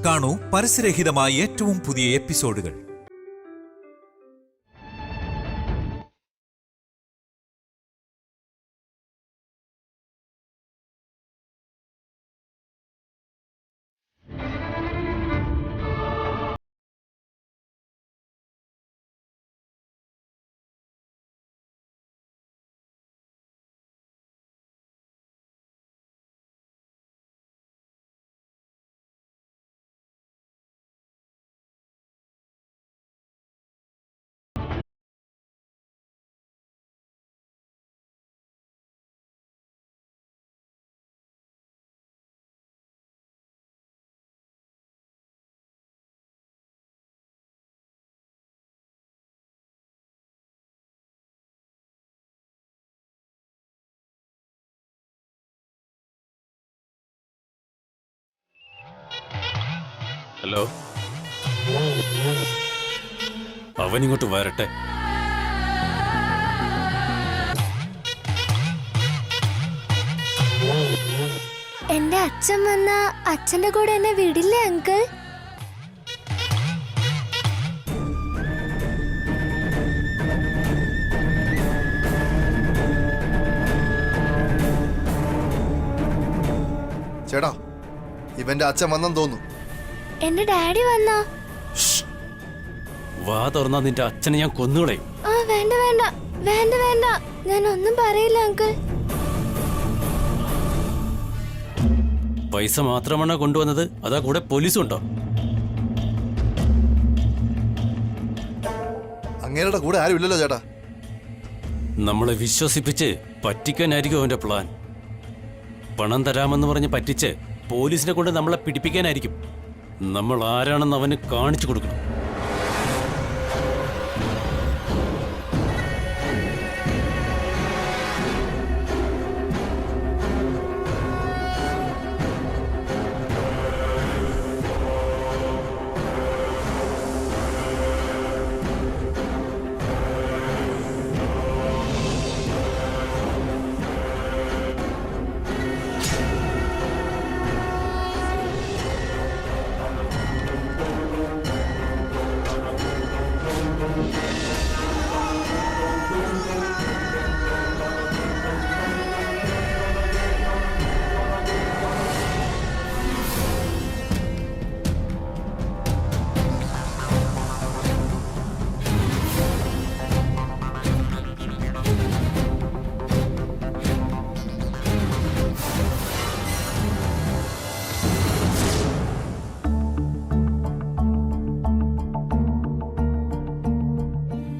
കാണൂ പരസ്യരഹിതമായ ഏറ്റവും പുതിയ എപ്പിസോഡുകൾ. ഹലോ, അവനിങ്ങോട്ട് വരട്ടെ. എന്റെ അച്ഛൻ വന്ന അച്ഛന്റെ കൂടെ എന്നെ വിടില്ലേ അങ്കിൾ? ചേട്ടാ, ഇവന്റെ അച്ഛൻ വന്നെന്ന് തോന്നുന്നു. എന്റെ ഡാഡി വന്നോ? വാ തുറന്നാ നിന്റെ അച്ഛനെ ഞാൻ കൊന്നുകളയും. ആ വേണ്ട വേണ്ട വേണ്ട വേണ്ട, ഞാൻ ഒന്നും പറയില്ല അങ്കിൾ. പൈസ മാത്രമാണ് കൊണ്ടുവന്നത്, അതാ കൂടെ പോലീസും ഉണ്ടോ? അങ്ങേരുടെ കൂടെ ആരും ഇല്ലല്ലോ ചേട്ടാ. നമ്മളെ വിശ്വസിപ്പിച്ച് പറ്റിക്കാനായിരിക്കും അവന്റെ പ്ലാൻ. പണം തരാമെന്ന് പറഞ്ഞ് പറ്റിച്ച് പോലീസിനെ കൊണ്ട് നമ്മളെ പിടിപ്പിക്കാനായിരിക്കും. നമ്മൾ ആരാണെന്ന് അവന് കാണിച്ചു കൊടുക്കണം.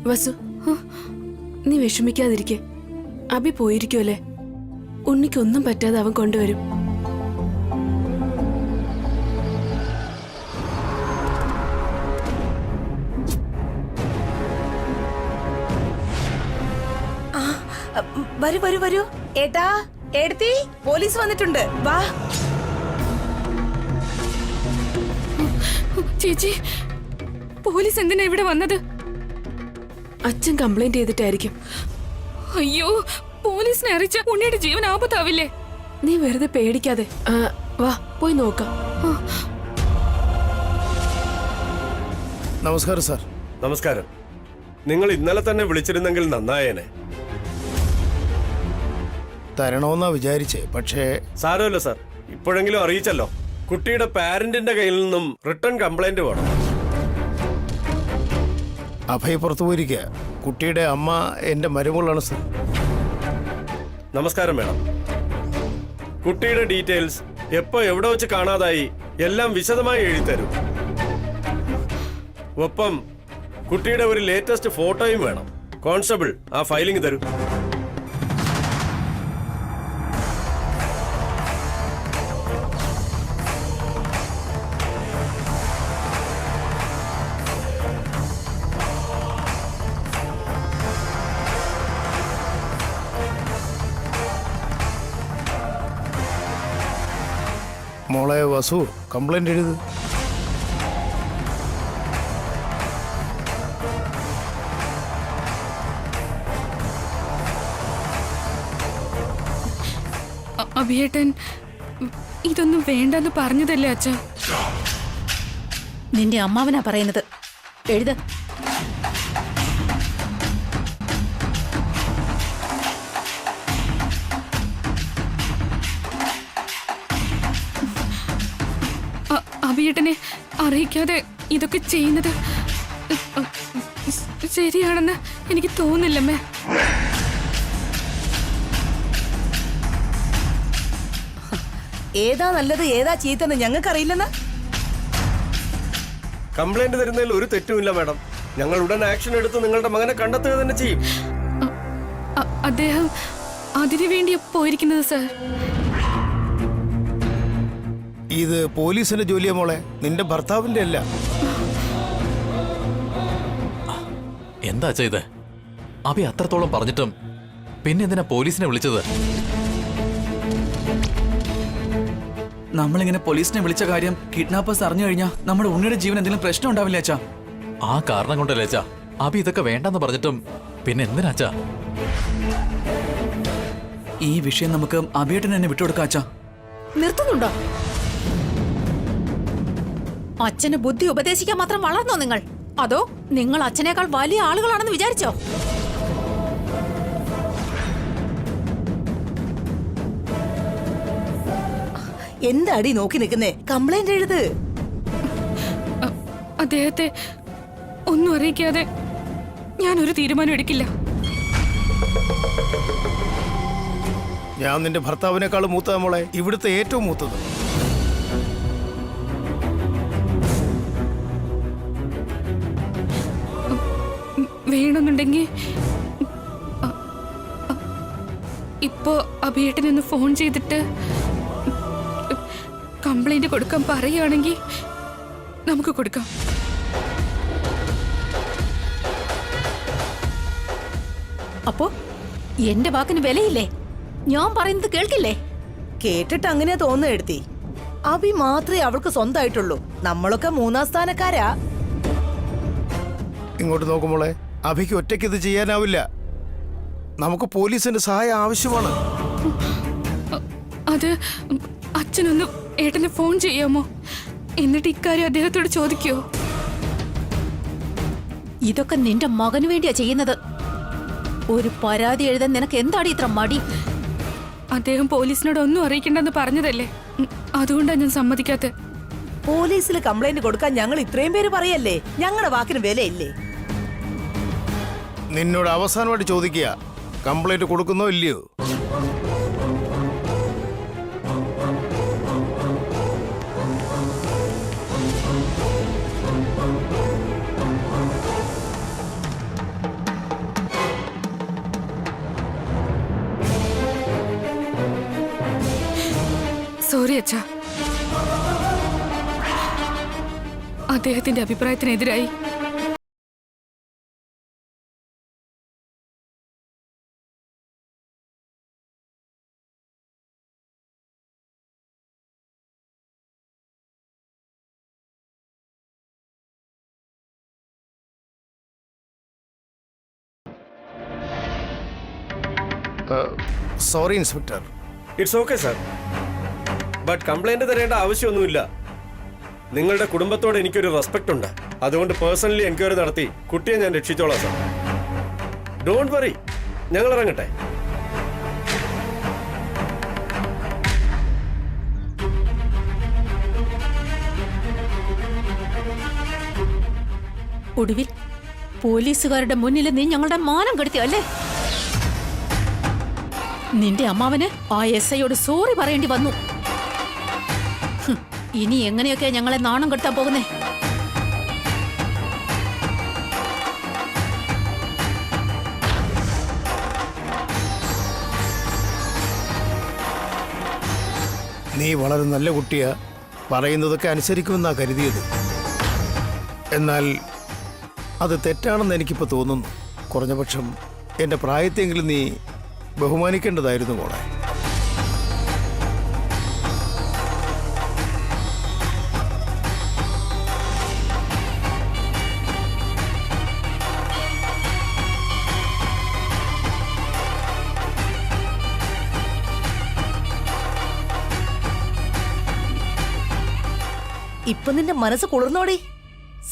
വസു, നീ വിഷമിക്കാതിരിക്കെ. അബി പോയിരിക്കുമല്ലേ? ഉണ്ണിക്കൊന്നും പറ്റാതെ അവൻ കൊണ്ടുവരും. വരൂ വരൂ വരൂ. ഏട്ടാ, ഏടത്തി, പോലീസ് വന്നിട്ടുണ്ട്. വാ. ചേച്ചി, പോലീസ് എന്തിനാ ഇവിടെ വന്നത്? അച്ഛൻ കംപ്ലൈന്റ് ചെയ്തിട്ടായിരിക്കും. അയ്യോ, പോലീസിനെ അറിയിച്ച ഉണ്ണിയുടെ ജീവൻ ആപത്താവില്ലേ? നീ വെറുതെ പേടിക്കാതെ വാ, പോയി നോക്കാം. നമസ്കാരം സാർ. നമസ്കാരം. നിങ്ങൾ ഇന്നലെ തന്നെ വിളിച്ചിരുന്നെങ്കിൽ നന്നായേനെ. തരണമെന്നാ വിചാരിച്ചേ, പക്ഷേ സാരമല്ല സാർ, ഇപ്പോഴെങ്കിലും അറിയിച്ചല്ലോ. കുട്ടിയുടെ പാരന്റിന്റെ കയ്യിൽ നിന്നും റിട്ടേൺ കംപ്ലൈന്റ് വേണം. അഭയ പുറത്തു പോയിരിക്കുക. കുട്ടിയുടെ അമ്മ എന്റെ മരുമകളാണ് സാർ. നമസ്കാരം മേഡം. കുട്ടിയുടെ ഡീറ്റെയിൽസ്, എപ്പോ എവിടെ വെച്ച് കാണാതായി, എല്ലാം വിശദമായി എഴുതിത്തരും. ഒപ്പം കുട്ടിയുടെ ഒരു ലേറ്റസ്റ്റ് ഫോട്ടോയും വേണം. കോൺസ്റ്റബിൾ, ആ ഫയലിംഗ് തരൂ. മോളെ വസു, കംപ്ലൈന്റ് എഴുത്. അഭിയേട്ടൻ ഇതൊന്നും വേണ്ടെന്ന് പറഞ്ഞതല്ലേ അച്ഛാ? നിന്റെ അമ്മാവനാ പറയുന്നത്. എഴുത്. അഭിയേട്ടനെ അറിയിക്കാതെ ഇതൊക്കെ ചെയ്യുന്നത് ശരിയാണെന്ന് എനിക്ക് തോന്നില്ലമ്മേ. ഏതാ നല്ലത് ഏതാ ചീത്തെന്ന് ഞങ്ങൾക്കറിയില്ലെന്ന്. കംപ്ലൈന്റ് തരുന്നതിൽ ഒരു തെറ്റുമില്ല മാഡം. ഞങ്ങൾ ഉടൻ ആക്ഷൻ എടുത്ത് നിങ്ങളുടെ മകനെ കണ്ടെത്തുക തന്നെ ചെയ്യും. അദ്ദേഹം അതിനു വേണ്ടിയാ പോയിരിക്കുന്നത് സർ. ഇത് പോലീസിന്റെ ജോലിയാ മോളെ, നിന്റെ ഭർത്താവിന്റെ അല്ല. എന്താ ചെയ്ത്? അഭി അത്രത്തോളം പറഞ്ഞിട്ടും പിന്നെ എന്തിനാ പോലീസിനെ വിളിച്ചത്? നമ്മളിങ്ങനെ പോലീസിനെ വിളിച്ച കാര്യം കിഡ്നാപ്പേഴ്സ് അറിഞ്ഞു കഴിഞ്ഞാൽ നമ്മുടെ ഉണ്ണിയുടെ ജീവൻ എന്തെങ്കിലും പ്രശ്നം ഉണ്ടാവില്ല അച്ഛാ. ആ കാരണം കൊണ്ടല്ലേ അച്ഛാ അഭി ഇതൊക്കെ വേണ്ടെന്ന് പറഞ്ഞിട്ടും പിന്നെ എന്തിനാ അച്ഛാ? ഈ വിഷയം നമുക്ക് അഭിയേട്ടൻ തന്നെ വിട്ടുകൊടുക്കാം അച്ഛാ. നിർത്തുന്നുണ്ടോ? അച്ഛന് ബുദ്ധി ഉപദേശിക്കാൻ മാത്രം വളർന്നോ നിങ്ങൾ? അതോ നിങ്ങൾ അച്ഛനേക്കാൾ വലിയ ആളുകളാണെന്ന് വിചാരിച്ചോ? എന്താടി നോക്കി നിൽക്കുന്നേ? കംപ്ലൈന്റ് എഴുത്. അദ്ദേഹത്തെ ഒന്നും അറിയിക്കാതെ ഞാനൊരു തീരുമാനം എടുക്കില്ല. ഞാൻ നിന്റെ ഭർത്താവിനേക്കാൾ മൂത്തതാ മോളെ, ഇവിടുത്തെ ഏറ്റവും മൂത്തത്. വേണമെന്നുണ്ടെങ്കിൽ ഇപ്പോ അഭിയേട്ടനൊന്ന് ഫോൺ ചെയ്തിട്ട് കംപ്ലൈന്റ് കൊടുക്കാൻ പറയുകയാണെങ്കിൽ നമുക്ക് കൊടുക്കാം. അപ്പോ എന്റെ വാക്കിന് വിലയില്ലേ? ഞാൻ പറയുന്നത് കേൾക്കില്ലേ? കേട്ടിട്ട് അങ്ങനെയാ തോന്നുന്നു എടുത്തി. അഭി മാത്രമേ അവൾക്ക് സ്വന്തമായിട്ടുള്ളൂ. നമ്മളൊക്കെ മൂന്നാം സ്ഥാനക്കാരാ. ഇങ്ങോട്ട് നോക്കുമ്പോളെ, അഭിക്ക് ഒറ്റയ്ക്ക് ഇത് ചെയ്യാനാവില്ല. നമുക്ക് പോലീസിന്റെ സഹായം ആവശ്യമാണ്. അത് അച്ഛനൊന്ന് ഏട്ടന് ഫോൺ ചെയ്യാമോ? എന്നിട്ട് ഇക്കാര്യം അദ്ദേഹത്തോട് ചോദിക്കോ? ഇതൊക്കെ നിന്റെ മകന് വേണ്ടിയാ ചെയ്യുന്നത്. ഒരു പരാതി എഴുതാൻ നിനക്ക് എന്താണ് ഇത്ര മടി? അദ്ദേഹം പോലീസിനോട് ഒന്നും അറിയിക്കണ്ടെന്ന് പറഞ്ഞതല്ലേ, അതുകൊണ്ടാണ് ഞാൻ സമ്മതിക്കാത്ത. പോലീസിൽ കംപ്ലൈന്റ് കൊടുക്കാൻ ഞങ്ങൾ ഇത്രയും പേര് പറയല്ലേ? ഞങ്ങളുടെ വാക്കിന് വിലയില്ലേ? നിന്നോട് അവസാനമായിട്ട് ചോദിക്കുക, കംപ്ലൈന്റ് കൊടുക്കുന്നോ ഇല്ലയോ? സോറി അച്ഛാ, അദ്ദേഹത്തിന്റെ അഭിപ്രായത്തിനെതിരായി. Sorry inspector. It's okay sir. But complaint തരേണ്ട ആവശ്യമൊന്നുമില്ല. നിങ്ങളുടെ കുടുംബത്തോട് എനിക്കൊരു റെസ്പെക്ട് ഉണ്ട്. അതുകൊണ്ട് പേഴ്സണലി എൻക്വയറി നടത്തി കുട്ടിയെ ഞാൻ രക്ഷിച്ചോളാം സാർ. ഡോണ്ട് വറി, ഞങ്ങൾ ഇറങ്ങട്ടെ. ഒടുവിൽ പോലീസുകാരുടെ മുന്നിൽ നീ ഞങ്ങളുടെ മാനം കെടുത്തി അല്ലേ? നിന്റെ അമ്മാവന് ആ SIയോട് സോറി പറയേണ്ടി വന്നു. ഇനി എങ്ങനെയൊക്കെ ഞങ്ങളെ നാണം കെടുത്താൻ പോകുന്നേ? നീ വളരെ നല്ല കുട്ടിയാ, പറയുന്നതൊക്കെ അനുസരിക്കുമെന്നാ കരുതിയത്. എന്നാൽ അത് തെറ്റാണെന്ന് എനിക്കിപ്പോൾ തോന്നുന്നു. കുറഞ്ഞപക്ഷം എൻ്റെ പ്രായത്തെങ്കിലും നീ ബഹുമാനിക്കേണ്ടതായിരുന്നു മോളെ. ഇപ്പൊ നിന്റെ മനസ്സ് കുളിർന്നോടി.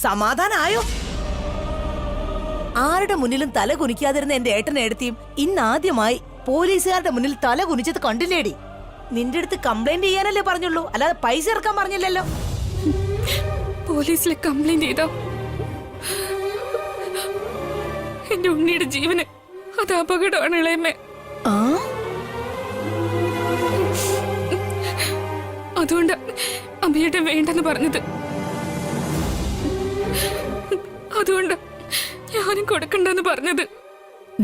സമാധാനായോ? ആരുടെ മുന്നിലും തല കുനിക്കാതിരുന്ന എന്റെ ഏട്ടനെ എടുത്തിയും ഇന്നാദ്യമായി പോലീസുകാരുടെ മുന്നിൽ തല കുനിച്ചത് കണ്ടില്ലേടി? നിന്റെ അടുത്ത് കംപ്ലൈന്റ് ചെയ്യാനല്ലേ പറഞ്ഞുള്ളൂ, അല്ലാതെ പൈസ ഇറക്കാൻ പറഞ്ഞില്ലല്ലോ. പോലീസിൽ കംപ്ലൈന്റ് ചെയ്തോ? എന്റെ ഉണ്ണിയുടെ ജീവന് അത് അപകടമാണ് ഇളയമ്മേ. ആ അതുകൊണ്ട് അമ്മയുടെ വേണ്ടെന്ന് പറഞ്ഞത്. അതുകൊണ്ട് ഞാനും കൊടുക്കണ്ടെന്ന് പറഞ്ഞത്.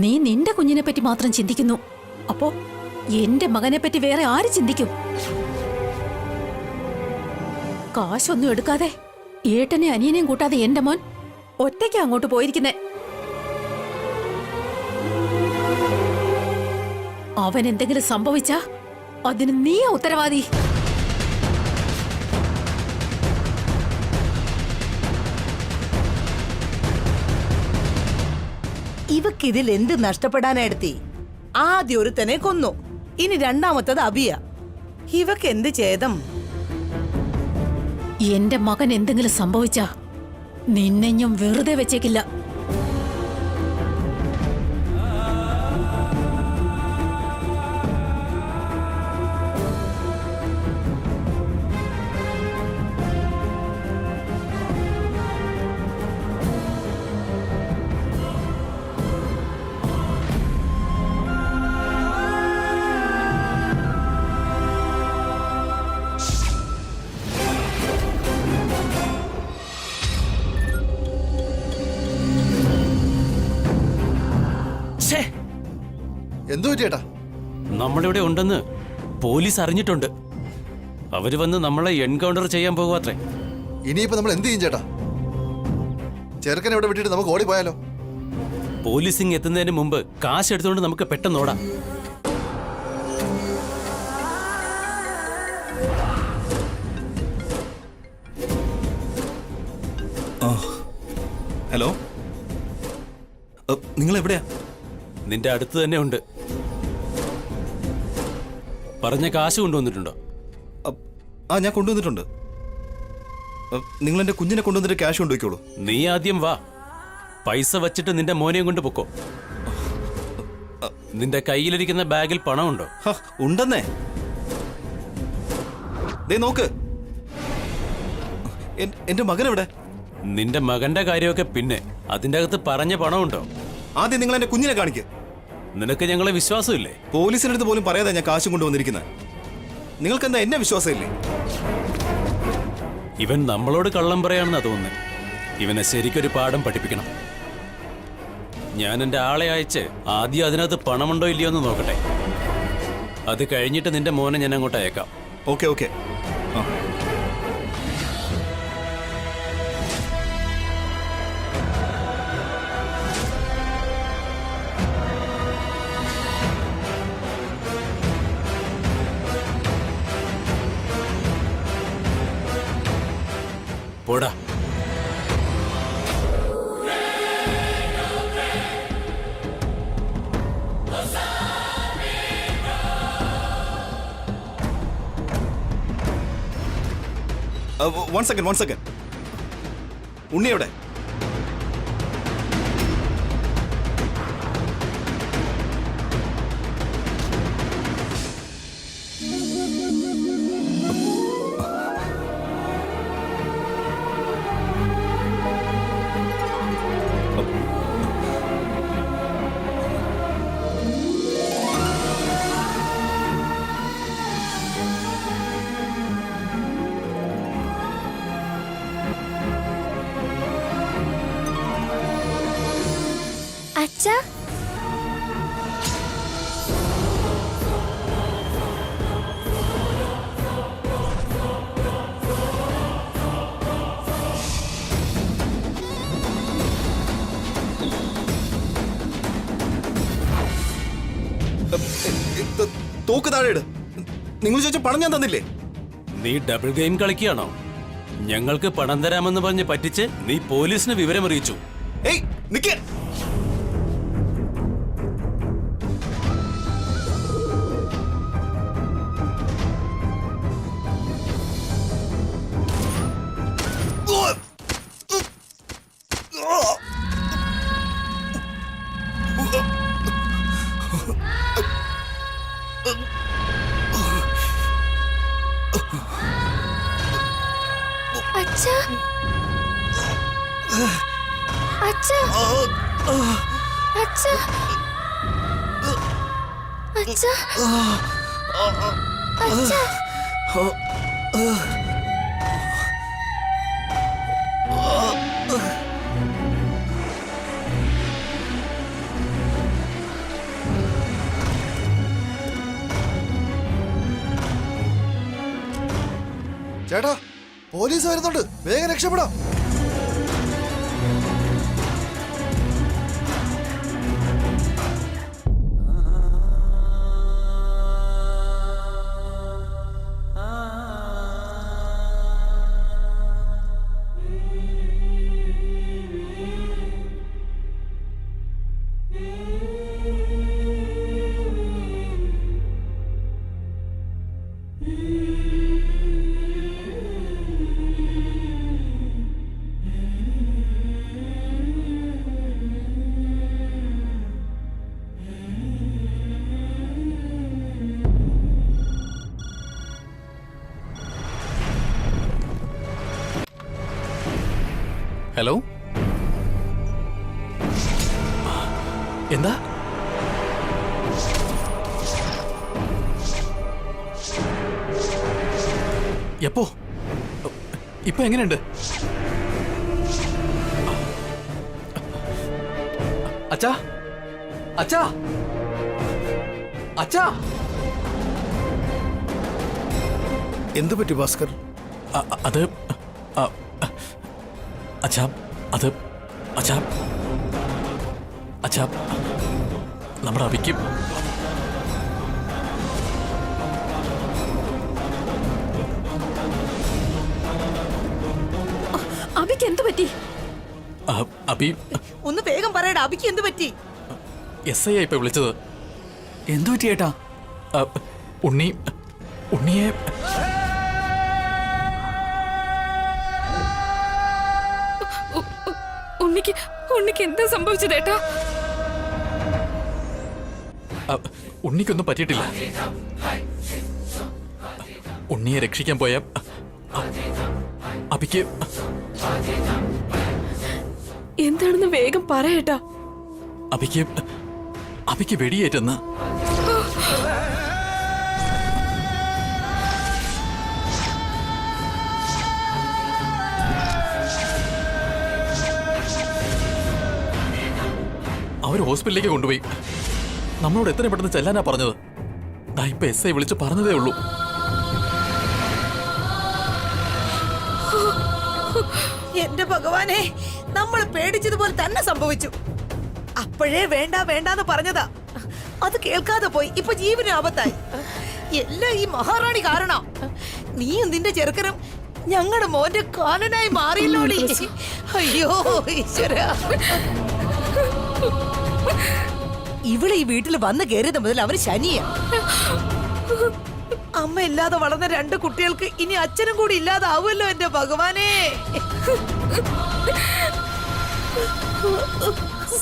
നീ നിന്റെ കുഞ്ഞിനെ പറ്റി മാത്രം ചിന്തിക്കുന്നു. അപ്പോ എന്റെ മകനെ പറ്റി വേറെ ആര് ചിന്തിക്കും? കാശൊന്നും എടുക്കാതെ ഏട്ടനെ അനിയനെയും കൂട്ടാതെ എന്റെ മോൻ ഒറ്റയ്ക്ക് അങ്ങോട്ട് പോയിരിക്കുന്നേ. അവൻ എന്തെങ്കിലും സംഭവിച്ചാ അതിന് നീയാ ഉത്തരവാദി. ഇവക്കിതിൽ എന്ത് നഷ്ടപ്പെടാനെടുത്തി? ആദ്യം ഒരുത്തനെ കൊന്നു, ഇനി രണ്ടാമത്തത് അബിയ. ഇവക്ക് എന്ത് ഛേദം? എന്റെ മകൻ എന്തെങ്കിലും സംഭവിച്ചാ നിന്നെ ഞാൻ വെറുതെ വെച്ചേക്കില്ല. എന്തു പറ്റിയേട്ടാ? നമ്മളിവിടെ ഉണ്ടെന്ന് പോലീസ് അറിഞ്ഞിട്ടുണ്ട്. അവര് വന്ന് നമ്മളെ എൻകൗണ്ടർ ചെയ്യാൻ പോകുമത്രേ. ഇനിയിപ്പോ നമ്മൾ എന്ത് ചെയ്യും ചേട്ടാ? ചെറുക്കനെ ഇവിടെ വിട്ടിട്ട് നമുക്ക് ഓടിപ്പോയാലോ? പോലീസിങ് എത്തുന്നതിന് മുമ്പ് കാശ് എടുത്തുകൊണ്ട് നമുക്ക് പെട്ടെന്ന് ഓടാം. ഹലോ, നിങ്ങൾ എവിടെയാ? നിന്റെ അടുത്ത് തന്നെ ഉണ്ട്. പറഞ്ഞ കാശ് കൊണ്ടുവന്നിട്ടുണ്ടോ? ആ, ഞാൻ കൊണ്ടുവന്നിട്ടുണ്ട്. നിങ്ങൾ എന്റെ കുഞ്ഞിനെ കൊണ്ടുവന്നിട്ട് ക്യാഷ് കൊണ്ടുവയ്ക്കോളൂ. നീ ആദ്യം വാ. പൈസ വച്ചിട്ട് നിന്റെ മോനെയും കൊണ്ട് പൊക്കോ. നിന്റെ കയ്യിലിരിക്കുന്ന ബാഗിൽ പണമുണ്ടോ? ഉണ്ടെന്നേ. ദേ നോക്ക്, എന്റെ മകൻ എവിടെ? നിന്റെ മകന്റെ കാര്യമൊക്കെ പിന്നെ. അതിന്റെ അകത്ത് പറഞ്ഞ പണമുണ്ടോ? ആദ്യം നിങ്ങൾ എന്റെ കുഞ്ഞിനെ കാണിക്ക്. നിനക്ക് ഞങ്ങളെ വിശ്വാസമില്ലേ? പോലീസിന്റെ അടുത്ത് പോലും പറയാതെ ഞാൻ കാശും കൊണ്ടുവന്നിരിക്കുന്നത്. നിങ്ങൾക്ക് എന്താ എന്നെ വിശ്വാസമില്ലേ? ഇവൻ നമ്മളോട് കള്ളം പറയാണെന്നാ തോന്നുന്നത്. ഇവനെ ശരിക്കൊരു പാഠം പഠിപ്പിക്കണം. ഞാൻ എൻ്റെ ആളെ അയച്ച് ആദ്യം അതിനകത്ത് പണമുണ്ടോ ഇല്ലയോ എന്ന് നോക്കട്ടെ. അത് കഴിഞ്ഞിട്ട് നിന്റെ മോനെ ഞാൻ അങ്ങോട്ട് അയക്കാം. Okay okay. ആ, പോടാ. One second. ഉണ്ണി എവിടെ? അച്ഛാ, തോക്ക് താഴെ ഇട്. നിങ്ങൾ ചോദിച്ച പണം ഞാൻ തന്നില്ലേ? നീ ഡബിൾ ഗെയിം കളിക്കുകയാണോ? ഞങ്ങൾക്ക് പണം തരാമെന്ന് പറഞ്ഞ് പറ്റിച്ച് നീ പോലീസിന് വിവരമറിയിച്ചു. ഏയ് നിക്ക്. അച്ഛാ അച്ഛാ അച്ഛാ അച്ഛാ അച്ഛാ ചേട്ടാ പോലീസ് വരുന്നുണ്ട്, വേഗം രക്ഷപ്പെടാം. ഹലോ, എന്താ? എപ്പോ? ഇപ്പൊ എങ്ങനെയുണ്ട്? അച്ഛാ, അച്ഛാ, അച്ഛാ. എന്തു പറ്റി ഭാസ്കർ? അത് അച്ഛാ, അത് അച്ഛാ, അച്ഛാ, നമ്മുടെ അവിക്കും അബിക്ക് എന്ത് പറ്റി? അബി ഒന്ന് വേഗം പറയടാ, അബിക്ക് എന്ത് പറ്റി? SI ഇപ്പൊ വിളിച്ചത്. എന്തു പറ്റി ചേട്ടാ? ഉണ്ണിയെ ഉണ്ണിക്ക് എന്താ സംഭവിച്ചത് ഏട്ടാ? ഉണ്ണിക്കൊന്നും പറ്റിയിട്ടില്ല. ഉണ്ണിയെ രക്ഷിക്കാൻ പോയ അബിക്ക് എന്താണെന്ന് വേഗം പറയേട്ടാ. അബിക്ക് വെടിയേറ്റെന്ന്. അവര് ഹോസ്പിറ്റലിലേക്ക് കൊണ്ടുപോയി. നമ്മളോട് എത്രയും പെട്ടെന്ന് ചെല്ലാനാ പറഞ്ഞത്. ദാ ഇപ്പൊ SI വിളിച്ച് പറഞ്ഞതേ ഉള്ളൂ. എന്റെ ഭഗവാനെ, നമ്മൾ പേടിച്ചതുപോലെ തന്നെ സംഭവിച്ചു. അപ്പോഴേ വേണ്ട വേണ്ടാന്ന് പറഞ്ഞതാ, അത് കേൾക്കാതെ പോയി. ഇപ്പൊ ജീവന് ആപത്തായി. എല്ലാം ഈ മഹാറാണി കാരണം. നീയും നിന്റെ ചെറുക്കനും ഞങ്ങളുടെ മോന്റെ കാലനായി മാറിയല്ലോടി. അയ്യോ ഈശ്വരാ. ഇവിടെ ഈ വീട്ടിൽ വന്ന് കയറിയത് മുതൽ അവന് ശനിയാ. അമ്മ ഇല്ലാതെ വളർന്ന 2 കുട്ടികൾക്ക് ഇനി അച്ഛനും കൂടി ഇല്ലാതാവുമല്ലോ എന്റെ ഭഗവാനെ.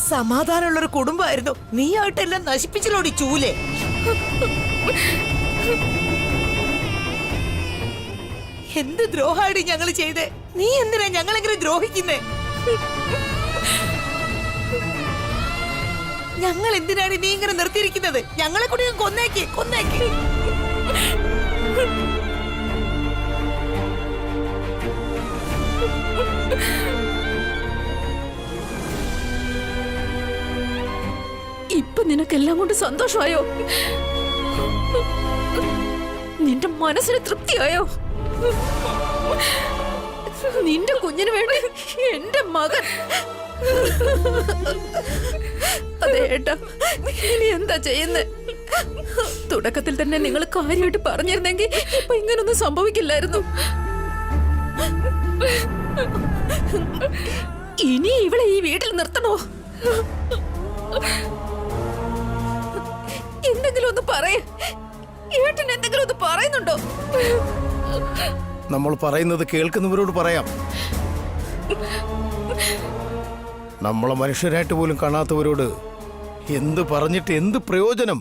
സമാധാനമുള്ളൊരു കുടുംബമായിരുന്നു. നീയായിട്ടെല്ലാം നശിപ്പിച്ചില്ലോടി ചൂലേ. എന്ത് ദ്രോഹാടി ഞങ്ങൾ ചെയ്തേ? നീ എന്തിനാ ഞങ്ങളെങ്ങനെ ദ്രോഹിക്കുന്നേ? ഞങ്ങൾ എന്തിനാണ് നീ ഇങ്ങനെ നിർത്തിയിരിക്കുന്നത്? ഞങ്ങളെ കൂടി കൊന്നേക്ക്. ഇപ്പൊ നിനക്കെല്ലാം കൊണ്ട് സന്തോഷമായോ? നിന്റെ മനസ്സിന് തൃപ്തിയായോ? നിന്റെ കുഞ്ഞിന് വേണ്ടി എന്റെ മകൻ. അതെ ഏട്ടാ, ഇനി എന്താ ചെയ്യുന്നേ? തുടക്കത്തിൽ തന്നെ നിങ്ങൾ കാര്യമായിട്ട് പറഞ്ഞിരുന്നെങ്കിൽ ഇപ്പൊ ഇങ്ങനൊന്നും സംഭവിക്കില്ലായിരുന്നു. ഇനി ഇവളെ ഈ വീട്ടിൽ നിർത്തണോ? എന്തെങ്കിലും ഒന്ന് പറയേ. ഏട്ടൻ എന്തെങ്കിലും ഒന്ന് പറയുന്നുണ്ടോ? നമ്മൾ പറയുന്നത് കേൾക്കുന്നവരോട് പറയാം. നമ്മളെ മനുഷ്യരായിട്ട് പോലും കാണാത്തവരോട് എന്ത് പറഞ്ഞിട്ട് എന്ത് പ്രയോജനം?